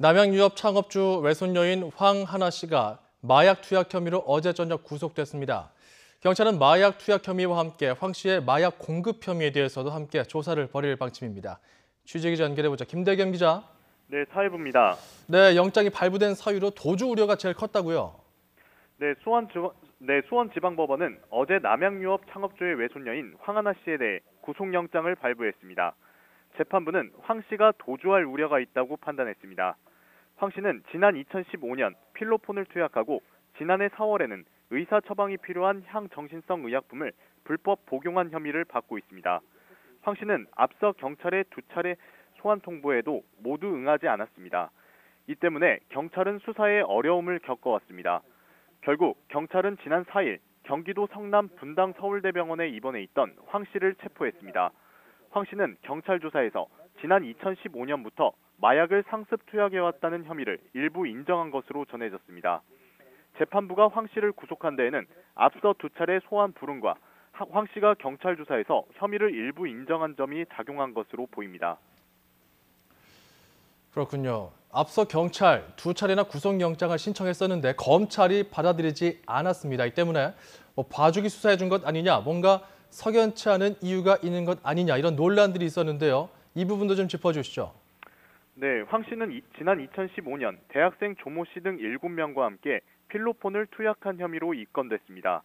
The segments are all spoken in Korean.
남양 유업 창업주 외손녀인 황하나 씨가 마약 투약 혐의로 어제 저녁 구속됐습니다. 경찰은 마약 투약 혐의와 함께 황 씨의 마약 공급 혐의에 대해서도 함께 조사를 벌일 방침입니다. 취재기자 연결해보자. 김대겸 기자. 네, 사회부입니다. 네, 영장이 발부된 사유로 도주 우려가 제일 컸다고요. 네, 수원지방법원은 어제 남양유업 창업주의 외손녀인 황하나 씨에 대해 구속영장을 발부했습니다. 재판부는 황 씨가 도주할 우려가 있다고 판단했습니다. 황 씨는 지난 2015년 필로폰을 투약하고 지난해 4월에는 의사 처방이 필요한 향정신성 의약품을 불법 복용한 혐의를 받고 있습니다. 황 씨는 앞서 경찰에 2차례 소환 통보에도 모두 응하지 않았습니다. 이 때문에 경찰은 수사에 어려움을 겪어왔습니다. 결국 경찰은 지난 4일 경기도 성남 분당 서울대병원에 입원해 있던 황 씨를 체포했습니다. 황 씨는 경찰 조사에서 지난 2015년부터 마약을 상습 투약해왔다는 혐의를 일부 인정한 것으로 전해졌습니다. 재판부가 황 씨를 구속한 데에는 앞서 2차례 소환 불응과 황 씨가 경찰 조사에서 혐의를 일부 인정한 점이 작용한 것으로 보입니다. 그렇군요. 앞서 경찰 2차례나 구속영장을 신청했었는데 검찰이 받아들이지 않았습니다. 이 때문에 봐주기 수사해준 것 아니냐, 뭔가 석연치 않은 이유가 있는 것 아니냐, 이런 논란들이 있었는데요. 이 부분도 좀 짚어주시죠. 네, 황 씨는 지난 2015년 대학생 조모 씨 등 7명과 함께 필로폰을 투약한 혐의로 입건됐습니다.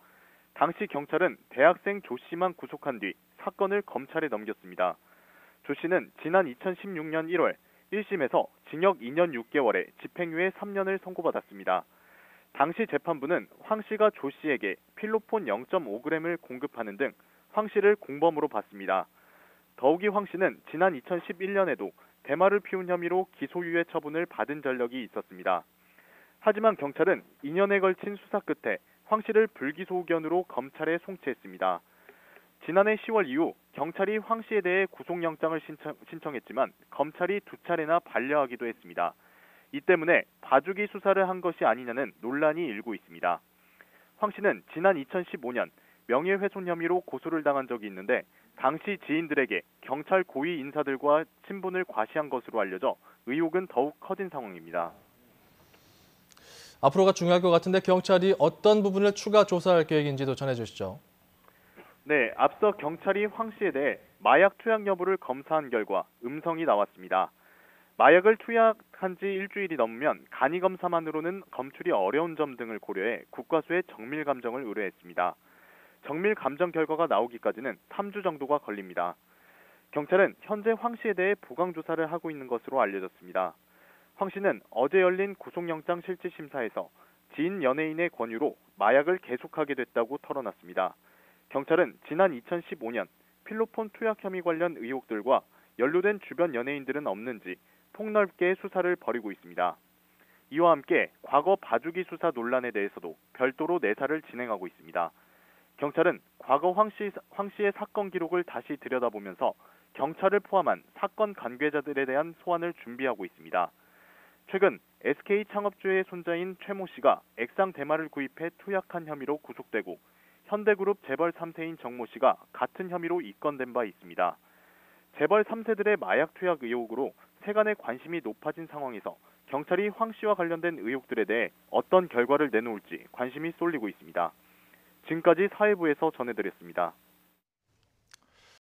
당시 경찰은 대학생 조 씨만 구속한 뒤 사건을 검찰에 넘겼습니다. 조 씨는 지난 2016년 1월 1심에서 징역 2년 6개월에 집행유예 3년을 선고받았습니다. 당시 재판부는 황 씨가 조 씨에게 필로폰 0.5g을 공급하는 등 황 씨를 공범으로 봤습니다. 더욱이 황 씨는 지난 2011년에도 대마를 피운 혐의로 기소유예 처분을 받은 전력이 있었습니다. 하지만 경찰은 2년에 걸친 수사 끝에 황 씨를 불기소 의견으로 검찰에 송치했습니다. 지난해 10월 이후 경찰이 황 씨에 대해 구속영장을 신청했지만 검찰이 2차례나 반려하기도 했습니다. 이 때문에 봐주기 수사를 한 것이 아니냐는 논란이 일고 있습니다. 황 씨는 지난 2015년 명예훼손 혐의로 고소를 당한 적이 있는데 당시 지인들에게 경찰 고위 인사들과 친분을 과시한 것으로 알려져 의혹은 더욱 커진 상황입니다. 앞으로가 중요할 것 같은데 경찰이 어떤 부분을 추가 조사할 계획인지도 전해주시죠. 네, 앞서 경찰이 황 씨에 대해 마약 투약 여부를 검사한 결과 음성이 나왔습니다. 마약을 투약한 지 일주일이 넘으면 간이 검사만으로는 검출이 어려운 점 등을 고려해 국과수에 정밀 감정을 의뢰했습니다. 정밀 감정 결과가 나오기까지는 3주 정도가 걸립니다. 경찰은 현재 황 씨에 대해 보강 조사를 하고 있는 것으로 알려졌습니다. 황 씨는 어제 열린 구속영장 실질심사에서 지인 연예인의 권유로 마약을 계속하게 됐다고 털어놨습니다. 경찰은 지난 2015년 필로폰 투약 혐의 관련 의혹들과 연루된 주변 연예인들은 없는지 폭넓게 수사를 벌이고 있습니다. 이와 함께 과거 봐주기 수사 논란에 대해서도 별도로 내사를 진행하고 있습니다. 경찰은 과거 황 씨의 사건 기록을 다시 들여다보면서 경찰을 포함한 사건 관계자들에 대한 소환을 준비하고 있습니다. 최근 SK 창업주의 손자인 최모 씨가 액상 대마를 구입해 투약한 혐의로 구속되고 현대그룹 재벌 3세인 정모 씨가 같은 혐의로 입건된 바 있습니다. 재벌 3세들의 마약 투약 의혹으로 세간의 관심이 높아진 상황에서 경찰이 황 씨와 관련된 의혹들에 대해 어떤 결과를 내놓을지 관심이 쏠리고 있습니다. 지금까지 사회부에서 전해드렸습니다.